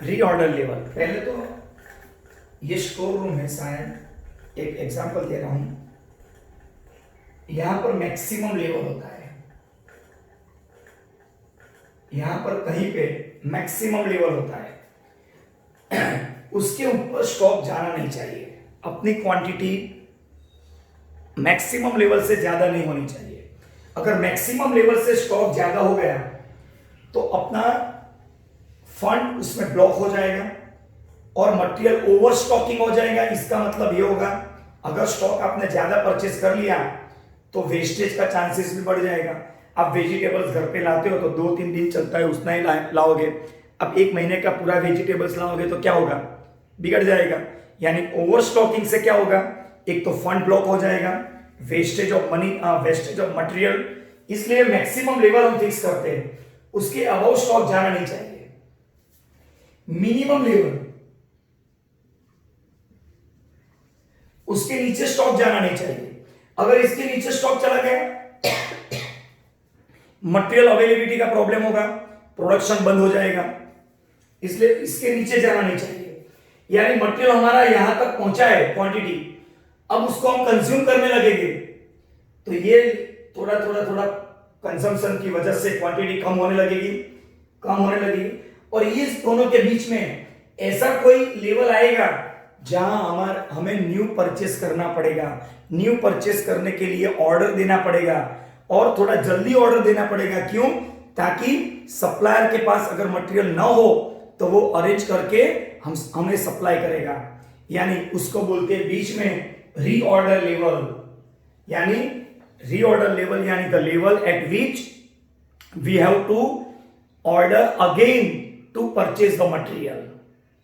Reorder level, पहले तो ये स्टोर रूम है, शायद एक एग्जांपल दे रहा हूं, यहां पर मैक्सिमम लेवल होता है, यहां पर कहीं पे मैक्सिमम लेवल होता है, उसके ऊपर स्टॉक जाना नहीं चाहिए, अपनी क्वांटिटी मैक्सिमम लेवल से ज्यादा नहीं होनी चाहिए। अगर मैक्सिमम लेवल से स्टॉक ज्यादा हो गया तो अपना फंड उसमें ब्लॉक हो जाएगा और मटेरियल ओवर स्टॉकिंग हो जाएगा। इसका मतलब ये होगा, अगर स्टॉक आपने ज्यादा परचेस कर लिया तो वेस्टेज का चांसेस भी बढ़ जाएगा। आप वेजिटेबल्स घर पे लाते हो तो 2-3 दिन चलता है, उतना ही लाओगे। अब 1 महीने का पूरा वेजिटेबल्स लाओगे तो क्या होगा, बिगड़ जाएगा। यानी ओवर स्टॉकिंग से क्या होगा, एक तो फंड ब्लॉक हो जाएगा, wastage of money, wastage of material. इसलिए मैक्सिमम लेवल हम फिक्स करते हैं, उसके अबाउ स्टॉक जाना नहीं चाहिए। मिनिमम लेवल, उसके नीचे स्टॉक जाना नहीं चाहिए। अगर इसके नीचे स्टॉक चला गया, मटेरियल अवेलेबिलिटी का प्रॉब्लम होगा, प्रोडक्शन बंद हो जाएगा, इसलिए इसके नीचे जाना नहीं चाहिए। यानी मटेरियल हमारा यहां तक पहुंचा है क्वांटिटी, अब उसको हम कंज्यूम करने लगेंगे तो ये थोड़ा थोड़ा थोड़ा कंजम्पशन की वजह से क्वांटिटी कम होने लगेगी। और ये दोनों के बीच में ऐसा कोई लेवल आएगा जहां हमें न्यू परचेस करना पड़ेगा। न्यू परचेस करने के लिए ऑर्डर देना पड़ेगा और थोड़ा जल्दी ऑर्डर देना पड़ेगा। क्यों? ताकि सप्लायर के पास अगर मटेरियल ना हो तो वो अरेंज करके हमें सप्लाई करेगा। यानी उसको बोलते हैं बीच में रीऑर्डर लेवल। यानी रीऑर्डर लेवल यानी the level at which we have to order again to purchase the material,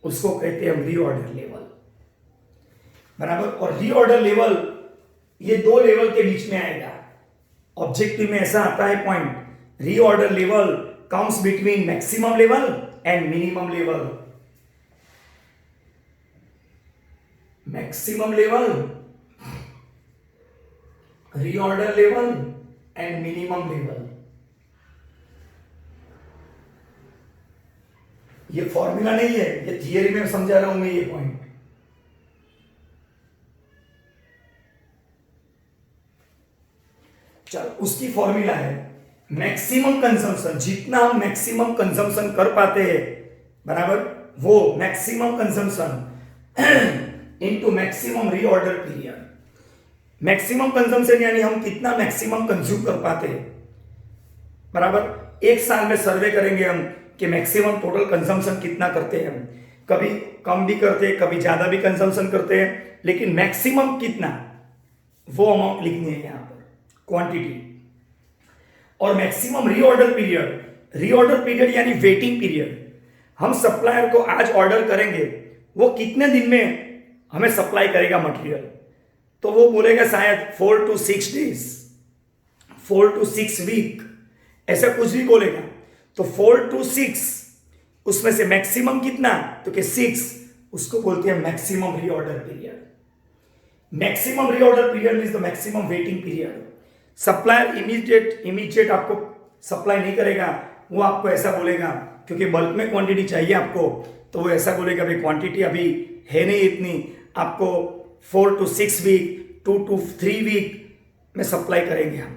उसको कहते हैं रीऑर्डर लेवल। बराबर। और रीऑर्डर लेवल ये 2 लेवल के बीच में आएगा। ऑब्जेक्टिव में ऐसा आता है point, reorder level comes between maximum level and minimum level. Maximum level, reorder level and minimum level. ये फॉर्मूला नहीं है, ये थियरी में समझा रहा हूं मैं ये पॉइंट। चलो, उसकी फॉर्मूला है मैक्सिमम कंजम्पशन। जितना हम मैक्सिमम कंजम्पशन कर पाते हैं, बराबर, वो maximum consumption into maximum reorder period. Maximum consumption यानी हम कितना मैक्सिमम कंज्यूम कर पाते हैं, बराबर। 1 साल में सर्वे करेंगे हम कि मैक्सिमम टोटल कंजम्पशन कितना करते हैं हम। कभी कम भी करते हैं, कभी ज्यादा भी कंजम्पशन करते हैं, लेकिन मैक्सिमम कितना, वो अमाउंट लिखनी है यहां पर, क्वांटिटी। और मैक्सिमम रीऑर्डर पीरियड यानी वेटिंग पीरियड। हम सप्लायर को आज ऑर्डर करेंगे, वो कितने दिन में हमें सप्लाई करेगा मटेरियल, तो वो बोलेगा शायद 4 to 6 days, 4 to 6 वीक, ऐसा कुछ भी बोलेगा। तो 4 to 6, उसमें से मैक्सिमम कितना, तो कि 6, उसको बोलते हैं maximum reorder period. Maximum reorder period means the maximum waiting period. Supplier immediate आपको सप्लाई नहीं करेगा, वो आपको ऐसा बोलेगा, क्योंकि बल्क में क्वांटिटी चाहिए आपको, तो वो ऐसा बोलेगा भाई क्वांटिटी अभी है नहीं इतनी, आपको 4 to 6 वीक, 2 to 3 वीक में सप्लाई करेंगे हम,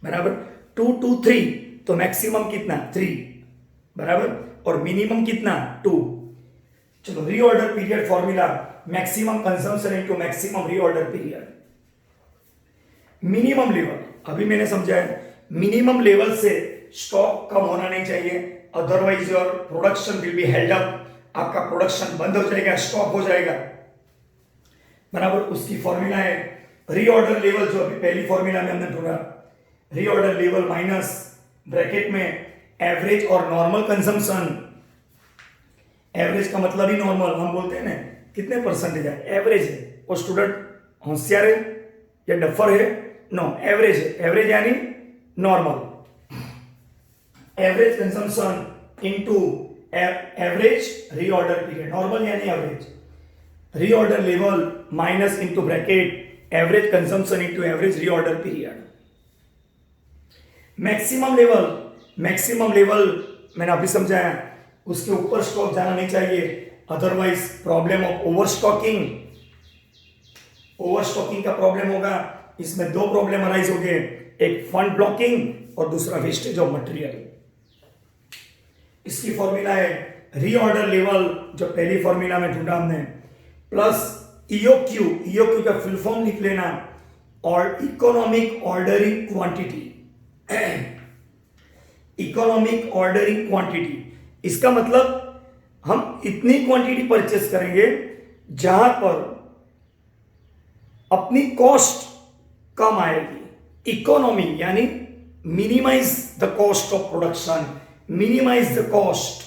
बराबर। 2 to 3, तो मैक्सिमम कितना, 3, बराबर, और मिनिमम कितना, 2। चलो, reorder period formula, maximum consumption into maximum reorder period. Minimum level, अभी मैंने समझाया, मिनिमम लेवल से स्टॉक कम होना नहीं चाहिए, otherwise your production will be held up. आपका प्रोडक्शन बंद हो जाएगा, स्टॉप हो जाएगा, बराबर। उसकी फॉर्मूला है रीऑर्डर लेवल, जो अभी पहली फॉर्मूला में हमने ढूंढा, रीऑर्डर लेवल माइनस ब्रैकेट में एवरेज और नॉर्मल कंजम्पशन। एवरेज का मतलब ही नॉर्मल, हम बोलते हैं ना कितने परसेंटेज है, एवरेज है। वो स्टूडेंट होशियार है या डफर है, नो, एवरेज है। एवरेज यानी normal, average consumption into average reorder period. Normal यानी average, reorder level minus into bracket average consumption into average reorder period. Maximum level मैंने अभी समझाया, उसके ऊपर स्टॉक जाना नहीं चाहिए, अदरवाइज प्रॉब्लम ऑफ ओवरस्टॉकिंग का प्रॉब्लम होगा। इसमें दो प्रॉब्लम अराइज हो गए, एक फंड ब्लॉकिंग और दूसरा वेस्टेज ऑफ मटेरियल। इसकी फॉर्मूला है रीऑर्डर लेवल, जो पहली फॉर्मूला में ढूंढा हमने, प्लस ईओक्यू का फुल फॉर्म लिख लेना, और economic ordering quantity. Economic ordering quantity, इसका मतलब हम इतनी क्वांटिटी परचेस करेंगे जहां पर अपनी कॉस्ट कम आएगी। इकोनॉमी यानी minimise the cost of production, minimise the cost,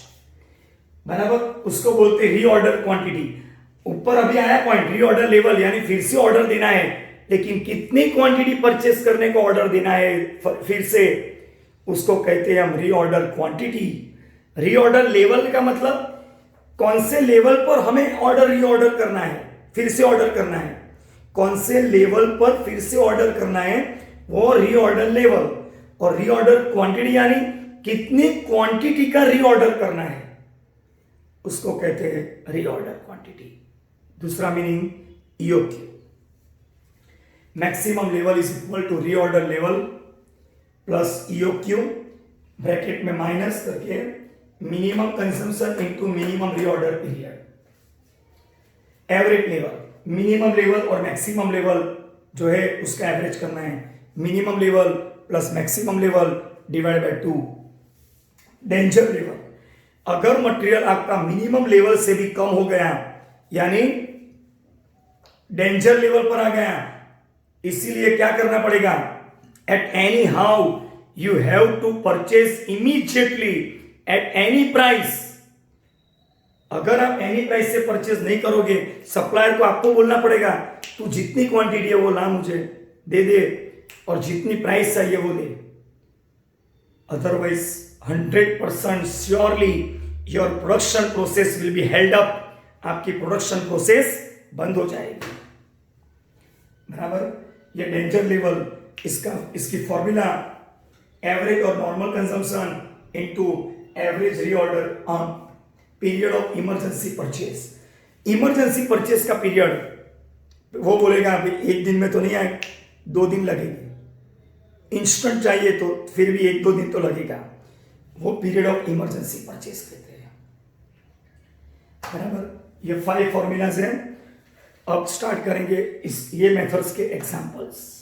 बराबर, उसको बोलते हैं रीऑर्डर क्वांटिटी। ऊपर अभी आया पॉइंट रीऑर्डर लेवल, यानी फिर से ऑर्डर देना है, लेकिन कितनी क्वांटिटी परचेस करने को ऑर्डर देना है फिर से, उसको कहते हैं हम रीऑर्डर क्वांटिटी। रीऑर्डर लेवल का मतलब कौन से लेवल पर हमें ऑर्डर रीऑर्डर करना है, फिर से ऑर्डर करना है, कौन से लेवल पर फिर से ऑर्डर करना है, वो रीऑर्डर लेवल। और रीऑर्डर क्वांटिटी यानी कितनी क्वांटिटी का रीऑर्डर करना है, उसको कहते हैं रीऑर्डर क्वांटिटी। दूसरा meaning EOQ, maximum level is equal to reorder level plus EOQ, bracket में माइनस करके minimum consumption into minimum reorder period. Average level, minimum level और मैक्सिमम लेवल जो है उसका एवरेज करना है, minimum level plus maximum level divide by 2। Danger level, अगर material आपका मिनिमम लेवल से भी कम हो गया, यानी डेंजर लेवल पर आ गया, इसीलिए क्या करना पड़ेगा, at any how you have to purchase immediately at any price. अगर आप एनी प्राइस से परचेज नहीं करोगे, सप्लायर को आपको बोलना पड़ेगा तू जितनी क्वांटिटी है वो ला, मुझे दे दे, और जितनी प्राइस चाहिए वो ले, otherwise 100% surely your production process will be held up, आपकी प्रोडक्शन प्रोसेस बंद हो जाएगी, बराबर। ये डेंजर लेवल, इसकी फॉर्मूला एवरेज और normal consumption into average reorder on period of emergency purchase. Emergency purchase का पीरियड वो बोलेगा अभी एक दिन में तो नहीं आए, 2 दिन लगेंगे, इंस्टेंट चाहिए तो फिर भी 1-2 दिन तो लगेगा, वो पीरियड ऑफ इमरजेंसी परचेज कहते हैं, बराबर। ये 5 फॉर्मूलाज हैं। अब स्टार्ट करेंगे ये मेथड्स के एग्जांपल्स।